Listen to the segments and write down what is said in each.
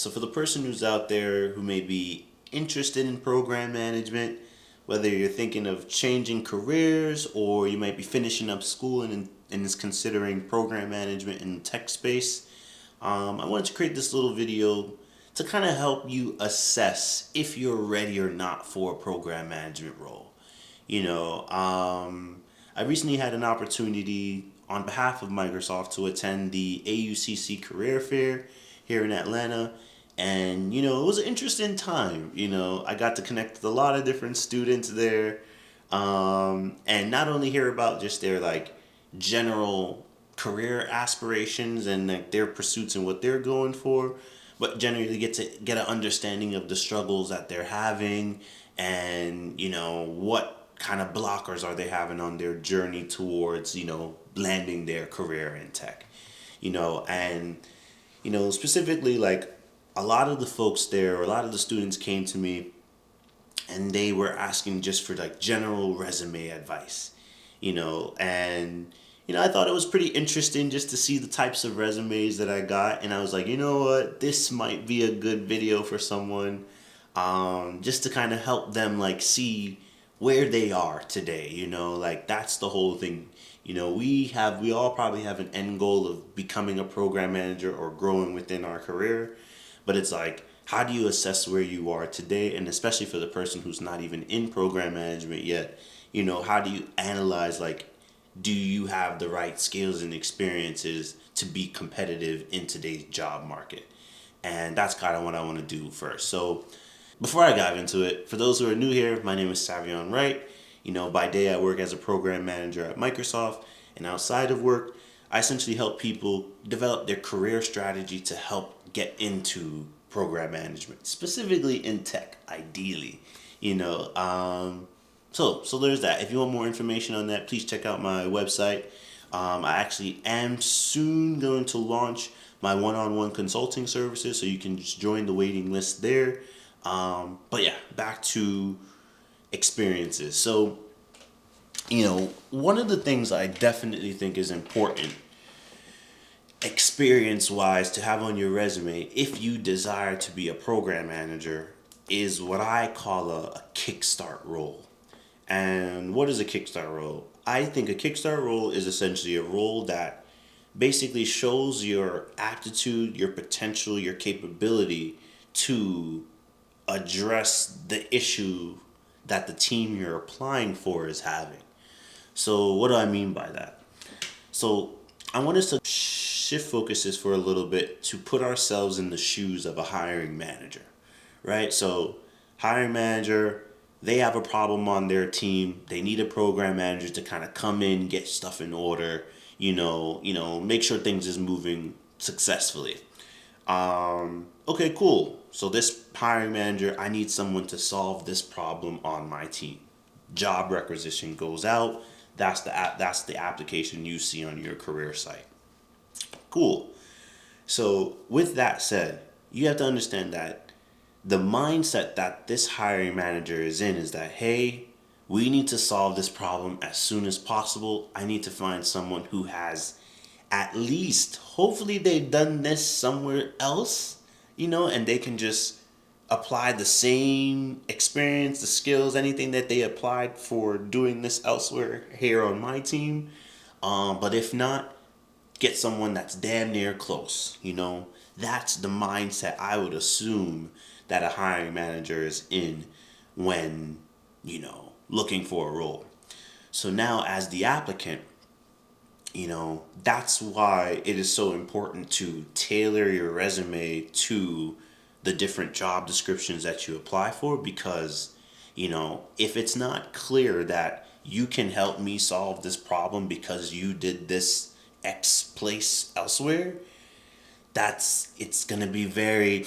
So for the person who's out there who may be interested in program management, whether you're thinking of changing careers or you might be finishing up school and is considering program management in tech space, I wanted to create this little video to kind of help you assess if you're ready or not for a program management role. I recently had an opportunity on behalf of Microsoft to attend the AUCC Career Fair here in Atlanta. And, it was an interesting time. I got to connect with a lot of different students there. And not only hear about just their general career aspirations and their pursuits and what they're going for, but generally get to get an understanding of the struggles that they're having and, what kind of blockers are they having on their journey towards, landing their career in tech. And, specifically a lot of the folks there, or a lot of the students came to me and they were asking just for general resume advice, and I thought it was pretty interesting just to see the types of resumes that I got, and I was like, you know what, this might be a good video for someone, just to kind of help them see where they are today. That's the whole thing. We all probably have an end goal of becoming a program manager or growing within our career, but it's how do you assess where you are today? And especially for the person who's not even in program management yet, how do you analyze, do you have the right skills and experiences to be competitive in today's job market? And that's kind of what I want to do first. So before I dive into it, for those who are new here, my name is Savion Wright. By day I work as a program manager at Microsoft, and outside of work, I essentially help people develop their career strategy to help get into program management, specifically in tech, ideally. So there's that. If you want more information on that, please check out my website. I actually am soon going to launch my one-on-one consulting services, so you can just join the waiting list there. But yeah, back to experiences. So, one of the things I definitely think is important experience-wise to have on your resume if you desire to be a program manager is what I call a Kickstart role. And what is a Kickstart role? I think a Kickstart role is essentially a role that basically shows your aptitude, your potential, your capability to address the issue that the team you're applying for is having. So what do I mean by that? So I want us to shift focuses for a little bit to put ourselves in the shoes of a hiring manager, right? So hiring manager, they have a problem on their team. They need a program manager to kind of come in, get stuff in order, make sure things is moving successfully. Okay, cool. So this hiring manager, I need someone to solve this problem on my team. Job requisition goes out. That's the application you see on your career site. Cool. So with that said, you have to understand that the mindset that this hiring manager is in is that, hey, we need to solve this problem as soon as possible. I need to find someone who has at least, hopefully they've done this somewhere else, and they can just apply the same experience, the skills, anything that they applied for doing this elsewhere here on my team. But if not, get someone that's damn near close. That's the mindset I would assume that a hiring manager is in when, looking for a role. So now as the applicant, that's why it is so important to tailor your resume to the different job descriptions that you apply for, because, if it's not clear that you can help me solve this problem because you did this X place elsewhere, it's going to be very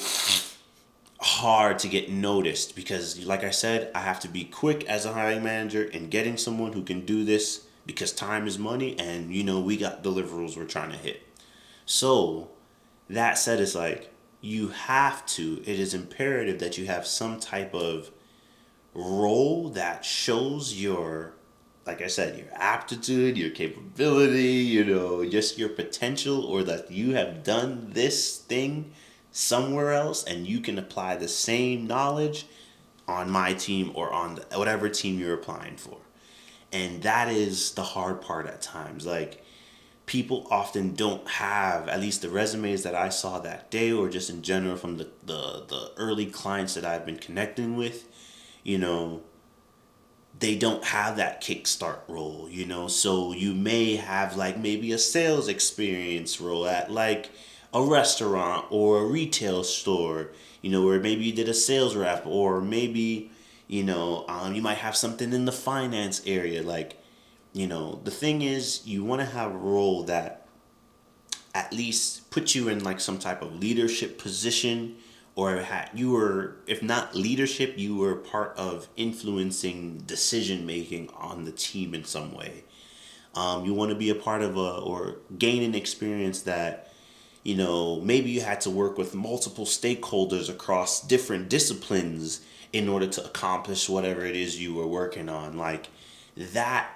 hard to get noticed, because like I said, I have to be quick as a hiring manager in getting someone who can do this, because time is money and we got deliverables we're trying to hit. So that said, it's it is imperative that you have some type of role that shows your, like I said, your aptitude, your capability, just your potential, or that you have done this thing somewhere else and you can apply the same knowledge on my team or on whatever team you're applying for. And that is the hard part at times. Like, people often don't have, at least the resumes that I saw that day or just in general from the early clients that I've been connecting with, you know, they don't have that kickstart role, you know. So you may have like maybe a sales experience role at like a restaurant or a retail store, you know, where maybe you did a sales rep, or maybe, you might have something in the finance area. Like, the thing is, you want to have a role that at least put you in like some type of leadership position, or you were, if not leadership, you were part of influencing decision making on the team in some way. You want to be a part of or gain an experience that, maybe you had to work with multiple stakeholders across different disciplines in order to accomplish whatever it is you were working on. Like, that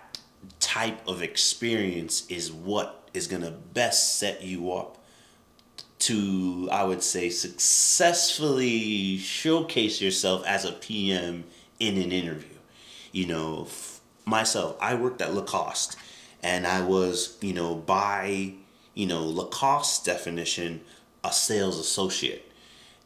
type of experience is what is going to best set you up to, I would say, successfully showcase yourself as a PM in an interview. Myself, I worked at Lacoste, and I was, by, Lacoste's definition, a sales associate.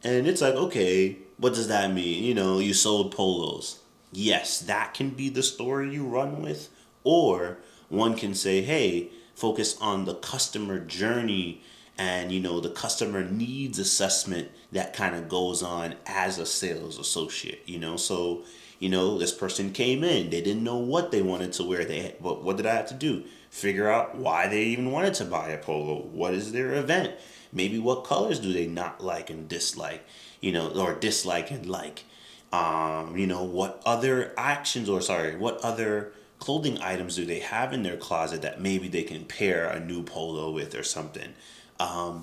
And it's like, okay, what does that mean? You sold polos. Yes, that can be the story you run with. Or one can say, hey, focus on the customer journey and, the customer needs assessment that kind of goes on as a sales associate, So, this person came in, they didn't know what they wanted to wear. What did I have to do? Figure out why they even wanted to buy a polo. What is their event? Maybe what colors do they not like and dislike, or dislike and like. What other what other clothing items do they have in their closet that maybe they can pair a new polo with or something.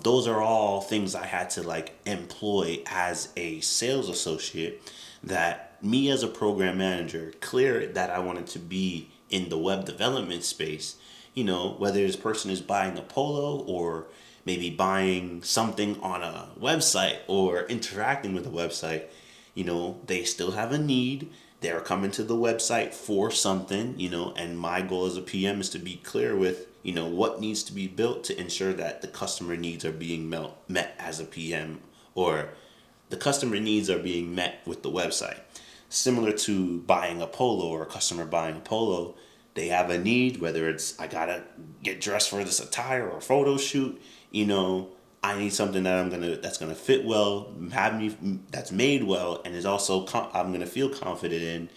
Those are all things I had to like employ as a sales associate, that me as a program manager, clear that I wanted to be in the web development space. Whether this person is buying a polo or maybe buying something on a website or interacting with a website, they still have a need. They're coming to the website for something, and my goal as a PM is to be clear with, what needs to be built to ensure that the customer needs are being met as a PM, or the customer needs are being met with the website. Similar to buying a polo or a customer buying a polo, they have a need, whether it's I gotta get dressed for this attire or photo shoot, I need something that's gonna fit well, that's made well, and is also I'm gonna feel confident in.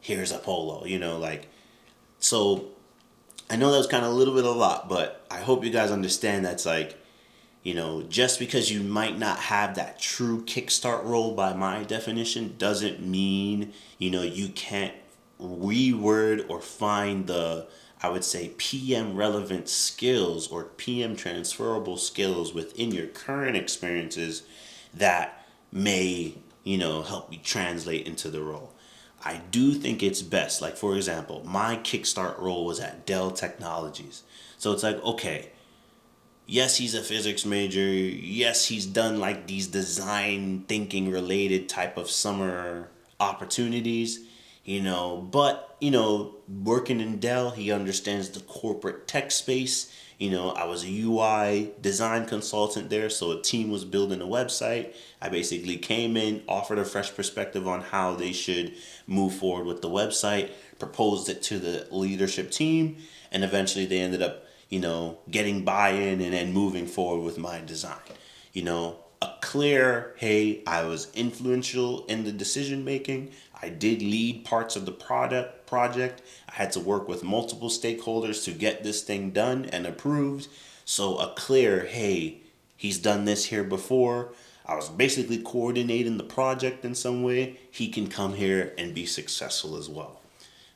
Here's a polo. So I know that was kind of a little bit a lot, but I hope you guys understand that's like, just because you might not have that true kickstart role by my definition doesn't mean, you can't reword or find the, I would say, PM relevant skills or PM transferable skills within your current experiences that may, help you translate into the role. I do think it's best. Like, for example, my Kickstart role was at Dell Technologies. So it's like, okay, yes, he's a physics major. Yes, he's done like these design thinking related type of summer opportunities, but, working in Dell, he understands the corporate tech space. I was a UI design consultant there, so a team was building a website. I basically came in, offered a fresh perspective on how they should move forward with the website, proposed it to the leadership team, and eventually they ended up, getting buy-in and then moving forward with my design. A clear, hey, I was influential in the decision making. I did lead parts of the project. I had to work with multiple stakeholders to get this thing done and approved. So a clear, hey, he's done this here before. I was basically coordinating the project in some way. He can come here and be successful as well.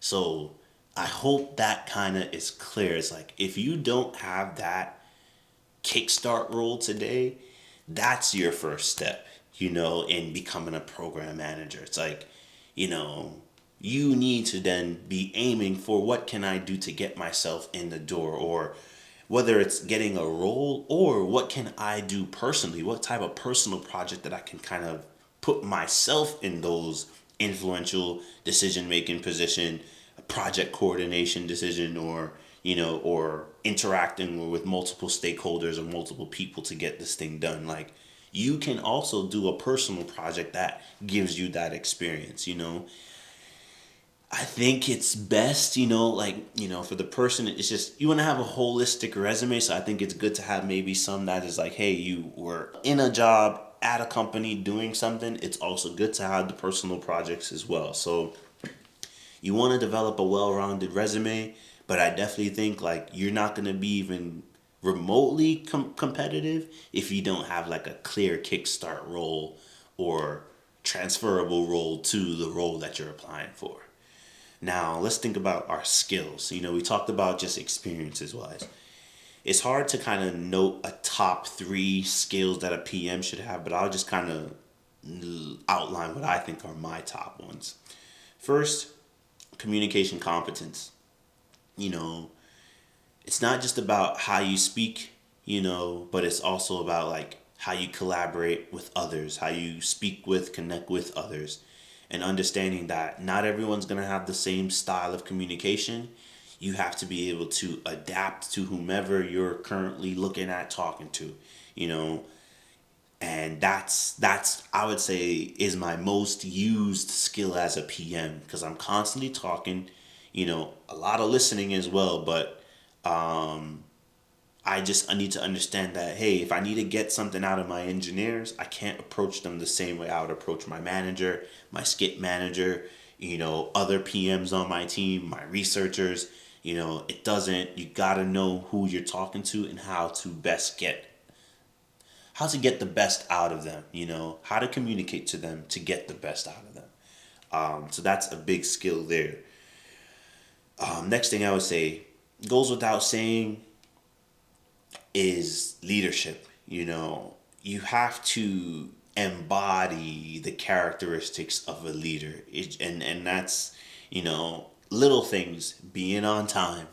So I hope that kind of is clear. It's like, if you don't have that kickstart role today, that's your first step, in becoming a program manager. It's like, you need to then be aiming for, what can I do to get myself in the door, or whether it's getting a role or what can I do personally, what type of personal project that I can kind of put myself in those influential decision making position, project coordination decision, or or interacting with multiple stakeholders or multiple people to get this thing done. Like, you can also do a personal project that gives you that experience. I think it's best, for the person, it's just you want to have a holistic resume. So I think it's good to have maybe some that is like, hey, you were in a job at a company doing something. It's also good to have the personal projects as well. So you want to develop a well-rounded resume, but I definitely think like you're not going to be even remotely competitive if you don't have like a clear kickstart role or transferable role to the role that you're applying for. Now, let's think about our skills. We talked about just experiences wise. It's hard to kind of note a top three skills that a PM should have, but I'll just kind of outline what I think are my top ones. First, communication competence. You know, it's not just about how you speak, but it's also about like how you collaborate with others, how you speak with, connect with others, and understanding that not everyone's going to have the same style of communication. You have to be able to adapt to whomever you're currently looking at talking to, you know, and that's I would say is my most used skill as a PM because I'm constantly talking, a lot of listening as well, but I need to understand that, hey, if I need to get something out of my engineers, I can't approach them the same way I would approach my manager, my skip manager, other PMs on my team, my researchers. You gotta know who you're talking to and how to get the best out of them, how to communicate to them to get the best out of them. So that's a big skill there. Next thing I would say, goes without saying, is leadership. You have to embody the characteristics of a leader. And that's, little things, being on time,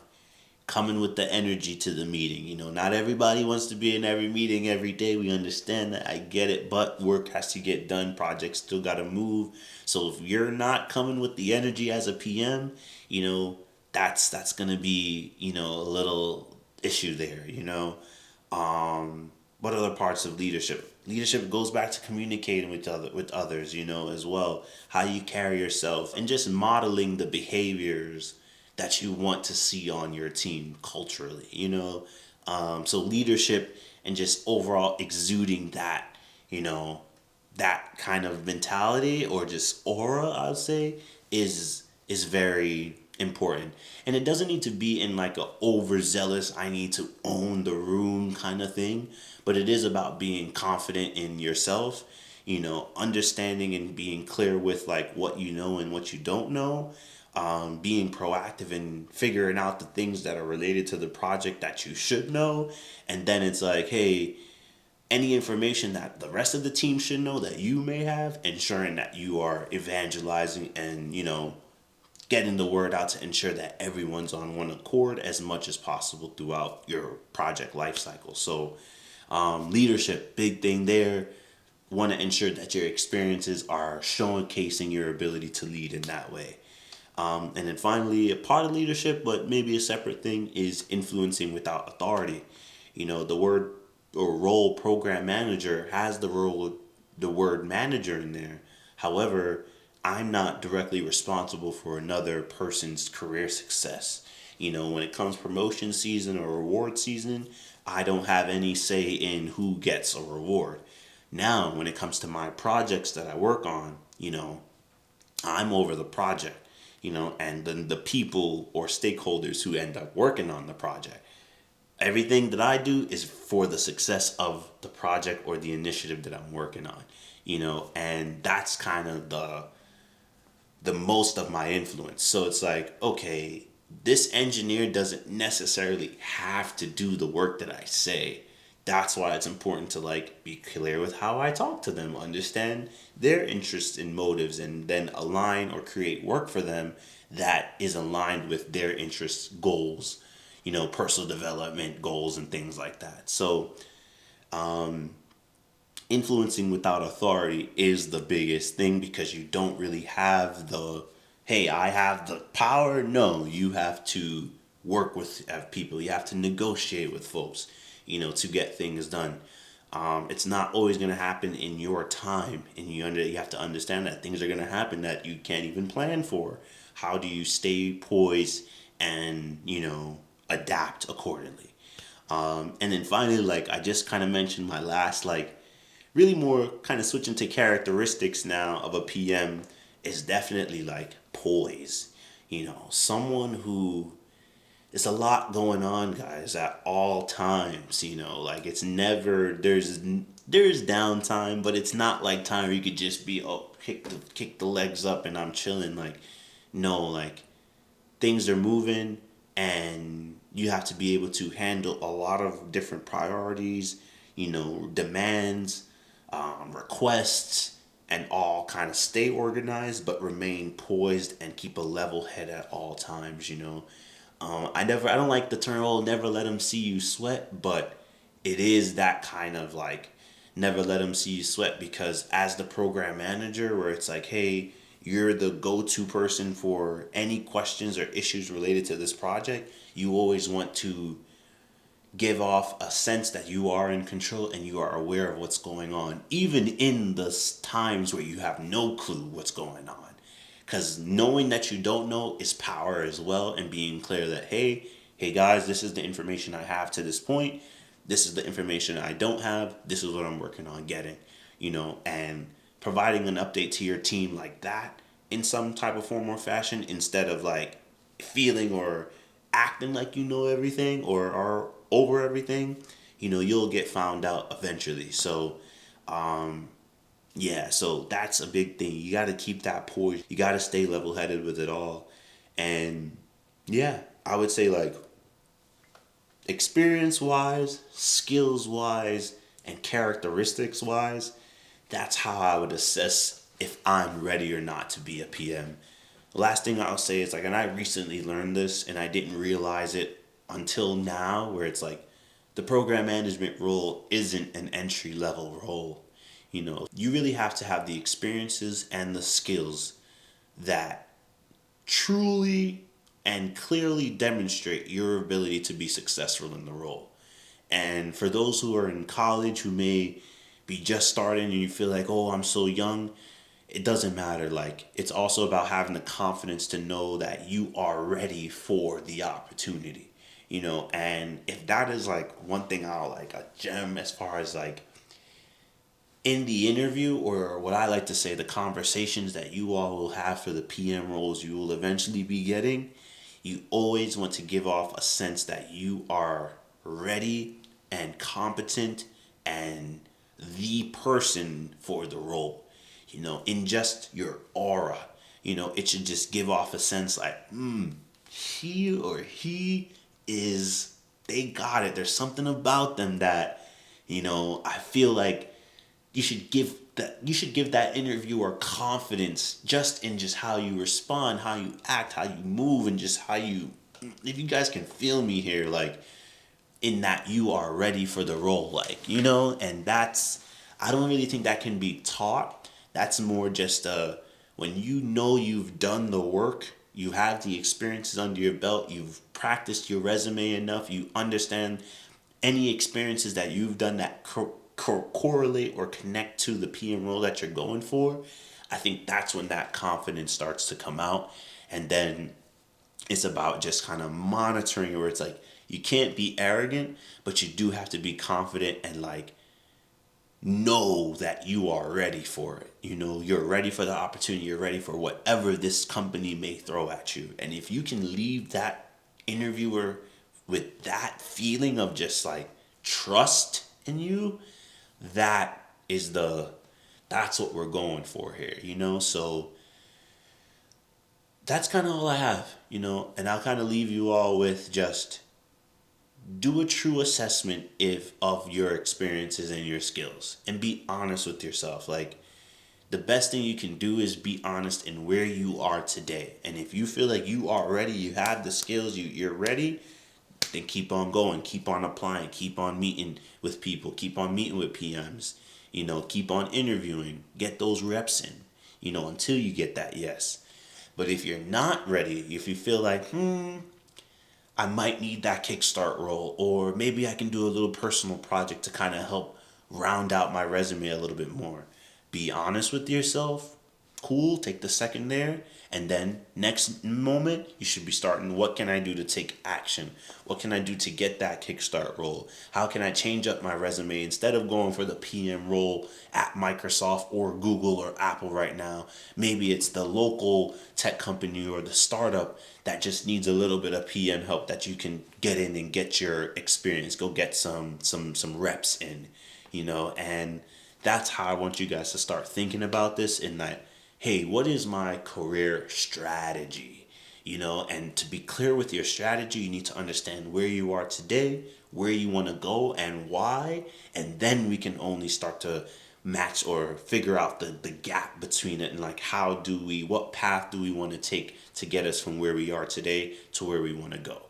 coming with the energy to the meeting. Not everybody wants to be in every meeting every day. We understand that. I get it, but work has to get done. Projects still got to move. So if you're not coming with the energy as a PM, that's going to be, a little issue there. What other parts of leadership? Leadership goes back to communicating with others, as well. How you carry yourself and just modeling the behaviors that you want to see on your team culturally. So leadership and just overall exuding that kind of mentality or just aura, I'd say, is very important. And it doesn't need to be in like a overzealous, I need to own the room kind of thing, but it is about being confident in yourself, understanding and being clear with like what you know and what you don't know, being proactive and figuring out the things that are related to the project that you should know. And then it's like, hey, any information that the rest of the team should know that you may have, ensuring that you are evangelizing and, getting the word out to ensure that everyone's on one accord as much as possible throughout your project life cycle. So leadership, big thing there. Want to ensure that your experiences are showcasing your ability to lead in that way. And then finally, a part of leadership, but maybe a separate thing, is influencing without authority. The word or role program manager has the word manager in there. However, I'm not directly responsible for another person's career success. When it comes promotion season or reward season, I don't have any say in who gets a reward. Now, when it comes to my projects that I work on, I'm over the project, and then the people or stakeholders who end up working on the project. Everything that I do is for the success of the project or the initiative that I'm working on, and that's kind of the most of my influence. So it's like, okay, this engineer doesn't necessarily have to do the work that I say. That's why it's important to like be clear with how I talk to them, understand their interests and motives, and then align or create work for them that is aligned with their interests, goals, personal development goals and things like that. So influencing without authority is the biggest thing, because you don't really have the, hey, I have the power. No, you have to work with people. You have to negotiate with folks, to get things done. It's not always going to happen in your time, and you have to understand that things are going to happen that you can't even plan for. How do you stay poised and adapt accordingly? And then finally, like I just kind of mentioned, my last, like, really more kind of switching to characteristics now of a PM is definitely like poise. Someone who, it's a lot going on, guys, at all times. Like, it's never, there's downtime, but it's not like time where you could just be, oh, kick the legs up and I'm chilling. Like, no, like, things are moving, and you have to be able to handle a lot of different priorities, demands, requests, and all kind of stay organized but remain poised and keep a level head at all times. I don't like the term, oh, never let them see you sweat, but it is that kind of like, never let them see you sweat, because as the program manager, where it's like, hey, you're the go-to person for any questions or issues related to this project, you always want to give off a sense that you are in control and you are aware of what's going on, even in the times where you have no clue what's going on. Because knowing that you don't know is power as well, and being clear that, hey guys, this is the information I have to this point. This is the information I don't have. This is what I'm working on getting, and providing an update to your team like that in some type of form or fashion, instead of like feeling or acting like you know everything or are over everything, you'll get found out eventually. So, yeah, so that's a big thing. You got to keep that poise. You got to stay level headed with it all. And yeah, I would say, like, experience wise, skills wise, and characteristics wise, that's how I would assess if I'm ready or not to be a PM. The last thing I'll say is, like, and I recently learned this and I didn't realize it until now, where it's like the program management role isn't an entry level role. You really have to have the experiences and the skills that truly and clearly demonstrate your ability to be successful in the role. And for those who are in college, who may be just starting and you feel like, oh, I'm so young, it doesn't matter. Like, it's also about having the confidence to know that you are ready for the opportunity. And if that is like one thing I'll like a gem, as far as like in the interview, or what I like to say, the conversations that you all will have for the PM roles you will eventually be getting, you always want to give off a sense that you are ready and competent and the person for the role. In just your aura, it should just give off a sense like, he or he is, they got it. There's something about them that, I feel like you should give that interviewer confidence, just in just how you respond, how you act, how you move, and just how you, if you guys can feel me here, like, in that you are ready for the role, like, and that's, I don't really think that can be taught. That's more just when you've done the work, you have the experiences under your belt, you've practiced your resume enough, you understand any experiences that you've done that correlate or connect to the PM role that you're going for. I think that's when that confidence starts to come out. And then it's about just kind of monitoring, where it's like, you can't be arrogant, but you do have to be confident and like know that you are ready for it. You're ready for the opportunity. You're ready for whatever this company may throw at you. And if you can leave that interviewer with that feeling of just like trust in you, that's what we're going for here, So that's kind of all I have, and I'll kind of leave you all with just do a true assessment of your experiences and your skills, and be honest with yourself. Like, the best thing you can do is be honest in where you are today. And if you feel like you are ready, you have the skills, you're ready, then keep on going, keep on applying, keep on meeting with people, keep on meeting with PMs, keep on interviewing, get those reps in, until you get that yes. But if you're not ready, if you feel like, I might need that kickstart role, or maybe I can do a little personal project to kind of help round out my resume a little bit more. Be honest with yourself. Cool, take the second there, and then next moment you should be starting, what can I do to take action? What can I do to get that kickstart role? How can I change up my resume instead of going for the PM role at Microsoft or Google or Apple right now? Maybe it's the local tech company or the startup that just needs a little bit of PM help that you can get in and get your experience, go get some reps in, and that's how I want you guys to start thinking about this, in that, hey, what is my career strategy? And to be clear with your strategy, you need to understand where you are today, where you want to go, and why. And then we can only start to match or figure out the gap between it, and like, what path do we want to take to get us from where we are today to where we want to go,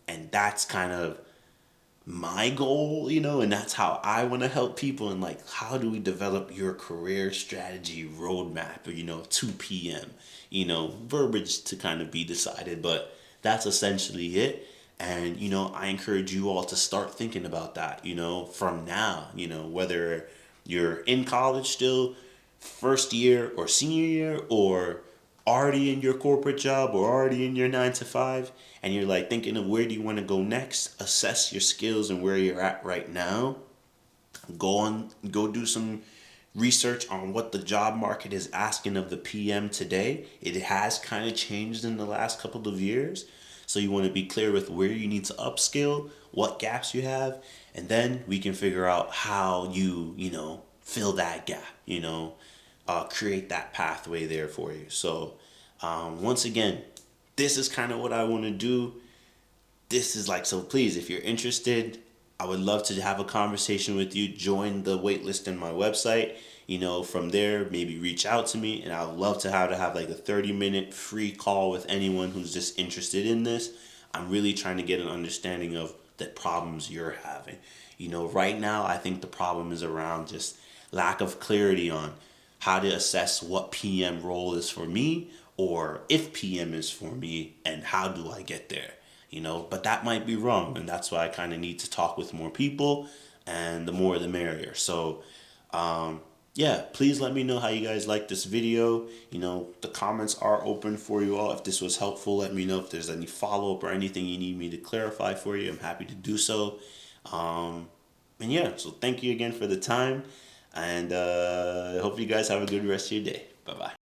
and that's kind of my goal, and that's how I want to help people. And like, how do we develop your career strategy roadmap, 2 p.m., verbiage to kind of be decided, but that's essentially it. And, I encourage you all to start thinking about that, from now, whether you're in college still, first year or senior year, or already in your corporate job or already in your 9 to 5, and you're like thinking of where do you want to go next, assess your skills and where you're at right now. Go do some research on what the job market is asking of the PM today. It has kind of changed in the last couple of years. So you want to be clear with where you need to upskill, what gaps you have, and then we can figure out how you fill that gap, create that pathway there for you. So once again, this is kind of what I want to do. This is like, so please, if you're interested, I would love to have a conversation with you. Join the waitlist in my website. From there, maybe reach out to me, and I would love to have like a 30-minute free call with anyone who's just interested in this. I'm really trying to get an understanding of the problems you're having. Right now, I think the problem is around just lack of clarity on how to assess what PM role is for me, or if PM is for me, and how do I get there. But that might be wrong, and that's why I kind of need to talk with more people, and the more the merrier. So yeah, please let me know how you guys like this video. The comments are open for you all. If this was helpful, let me know. If there's any follow-up or anything you need me to clarify for you, I'm happy to do so. And yeah, so thank you again for the time, and I hope you guys have a good rest of your day. Bye-bye.